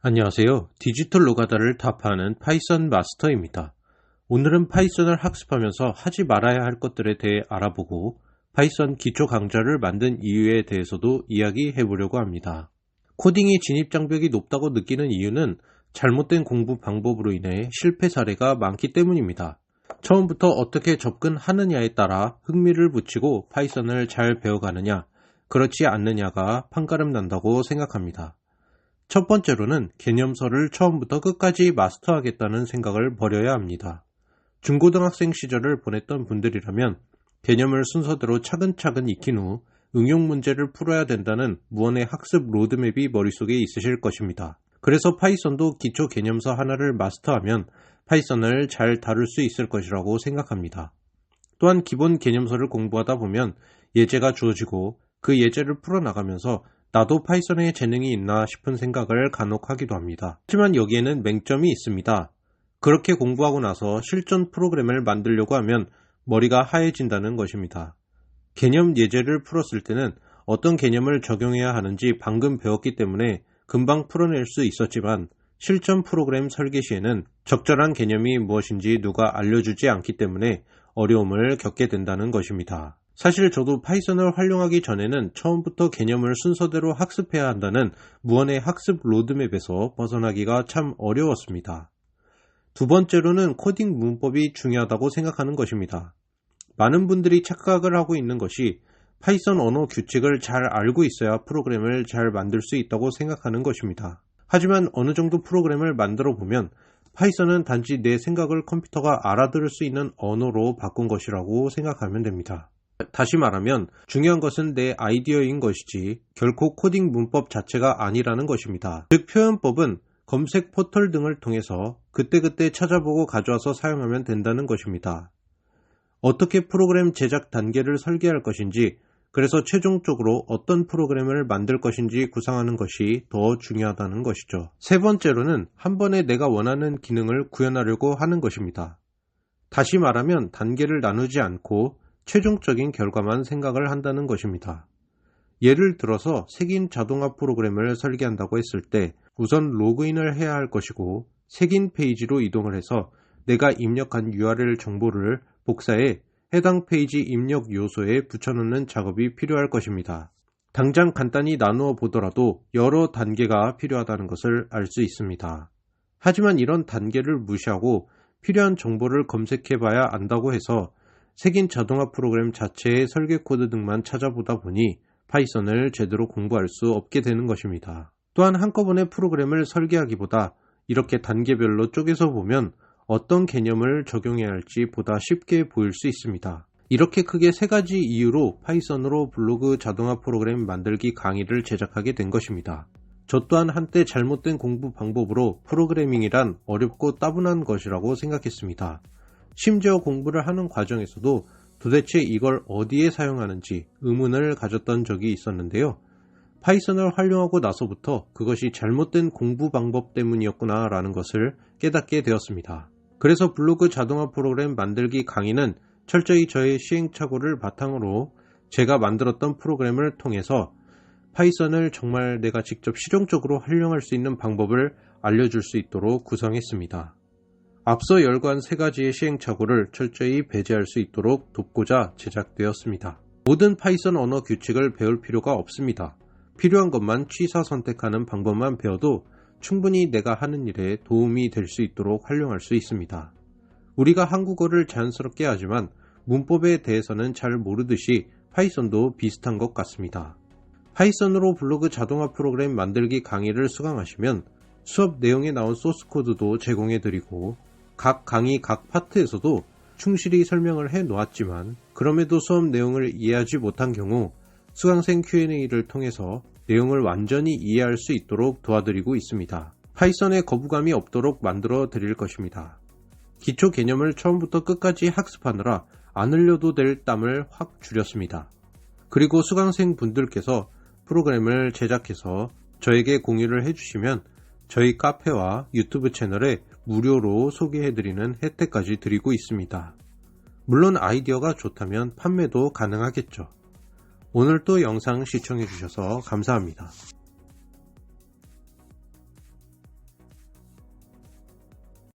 안녕하세요. 디지털 노가다를 타파하는 파이썬 마스터입니다. 오늘은 파이썬을 학습하면서 하지 말아야 할 것들에 대해 알아보고 파이썬 기초 강좌를 만든 이유에 대해서도 이야기해 보려고 합니다. 코딩이 진입장벽이 높다고 느끼는 이유는 잘못된 공부 방법으로 인해 실패 사례가 많기 때문입니다. 처음부터 어떻게 접근하느냐에 따라 흥미를 붙이고 파이썬을 잘 배워가느냐, 그렇지 않느냐가 판가름 난다고 생각합니다. 첫 번째로는 개념서를 처음부터 끝까지 마스터하겠다는 생각을 버려야 합니다. 중고등학생 시절을 보냈던 분들이라면 개념을 순서대로 차근차근 익힌 후 응용 문제를 풀어야 된다는 무언의 학습 로드맵이 머릿속에 있으실 것입니다. 그래서 파이썬도 기초 개념서 하나를 마스터하면 파이썬을 잘 다룰 수 있을 것이라고 생각합니다. 또한 기본 개념서를 공부하다 보면 예제가 주어지고 그 예제를 풀어나가면서 나도 파이썬에 재능이 있나 싶은 생각을 간혹 하기도 합니다. 하지만 여기에는 맹점이 있습니다. 그렇게 공부하고 나서 실전 프로그램을 만들려고 하면 머리가 하얘진다는 것입니다. 개념 예제를 풀었을 때는 어떤 개념을 적용해야 하는지 방금 배웠기 때문에 금방 풀어낼 수 있었지만 실전 프로그램 설계 시에는 적절한 개념이 무엇인지 누가 알려주지 않기 때문에 어려움을 겪게 된다는 것입니다. 사실 저도 파이썬을 활용하기 전에는 처음부터 개념을 순서대로 학습해야 한다는 무언의 학습 로드맵에서 벗어나기가 참 어려웠습니다. 두 번째로는 코딩 문법이 중요하다고 생각하는 것입니다. 많은 분들이 착각을 하고 있는 것이 파이썬 언어 규칙을 잘 알고 있어야 프로그램을 잘 만들 수 있다고 생각하는 것입니다. 하지만 어느 정도 프로그램을 만들어 보면 파이썬은 단지 내 생각을 컴퓨터가 알아들을 수 있는 언어로 바꾼 것이라고 생각하면 됩니다. 다시 말하면 중요한 것은 내 아이디어인 것이지 결코 코딩 문법 자체가 아니라는 것입니다. 즉 표현법은 검색 포털 등을 통해서 그때그때 찾아보고 가져와서 사용하면 된다는 것입니다. 어떻게 프로그램 제작 단계를 설계할 것인지, 그래서 최종적으로 어떤 프로그램을 만들 것인지 구상하는 것이 더 중요하다는 것이죠. 세 번째로는 한 번에 내가 원하는 기능을 구현하려고 하는 것입니다. 다시 말하면 단계를 나누지 않고 최종적인 결과만 생각을 한다는 것입니다. 예를 들어서 색인 자동화 프로그램을 설계한다고 했을 때 우선 로그인을 해야 할 것이고 색인 페이지로 이동을 해서 내가 입력한 URL 정보를 복사해 해당 페이지 입력 요소에 붙여넣는 작업이 필요할 것입니다. 당장 간단히 나누어 보더라도 여러 단계가 필요하다는 것을 알 수 있습니다. 하지만 이런 단계를 무시하고 필요한 정보를 검색해 봐야 안다고 해서 색인 자동화 프로그램 자체의 설계 코드 등만 찾아보다 보니 파이썬을 제대로 공부할 수 없게 되는 것입니다. 또한 한꺼번에 프로그램을 설계하기보다 이렇게 단계별로 쪼개서 보면 어떤 개념을 적용해야 할지 보다 쉽게 보일 수 있습니다. 이렇게 크게 세 가지 이유로 파이썬으로 블로그 자동화 프로그램 만들기 강의를 제작하게 된 것입니다. 저 또한 한때 잘못된 공부 방법으로 프로그래밍이란 어렵고 따분한 것이라고 생각했습니다. 심지어 공부를 하는 과정에서도 도대체 이걸 어디에 사용하는지 의문을 가졌던 적이 있었는데요. 파이썬을 활용하고 나서부터 그것이 잘못된 공부 방법 때문이었구나 라는 것을 깨닫게 되었습니다. 그래서 블로그 자동화 프로그램 만들기 강의는 철저히 저의 시행착오를 바탕으로 제가 만들었던 프로그램을 통해서 파이썬을 정말 내가 직접 실용적으로 활용할 수 있는 방법을 알려줄 수 있도록 구성했습니다. 앞서 열거한 세 가지의 시행착오를 철저히 배제할 수 있도록 돕고자 제작되었습니다. 모든 파이썬 언어 규칙을 배울 필요가 없습니다. 필요한 것만 취사 선택하는 방법만 배워도 충분히 내가 하는 일에 도움이 될 수 있도록 활용할 수 있습니다. 우리가 한국어를 자연스럽게 하지만 문법에 대해서는 잘 모르듯이 파이썬도 비슷한 것 같습니다. 파이썬으로 블로그 자동화 프로그램 만들기 강의를 수강하시면 수업 내용에 나온 소스코드도 제공해드리고 각 강의 각 파트에서도 충실히 설명을 해 놓았지만 그럼에도 수업 내용을 이해하지 못한 경우 수강생 Q&A를 통해서 내용을 완전히 이해할 수 있도록 도와드리고 있습니다. 파이썬에 거부감이 없도록 만들어 드릴 것입니다. 기초 개념을 처음부터 끝까지 학습하느라 안 흘려도 될 땀을 확 줄였습니다. 그리고 수강생 분들께서 프로그램을 제작해서 저에게 공유를 해주시면 저희 카페와 유튜브 채널에 무료로 소개해드리는 혜택까지 드리고 있습니다. 물론 아이디어가 좋다면 판매도 가능하겠죠. 오늘 또 영상 시청해주셔서 감사합니다.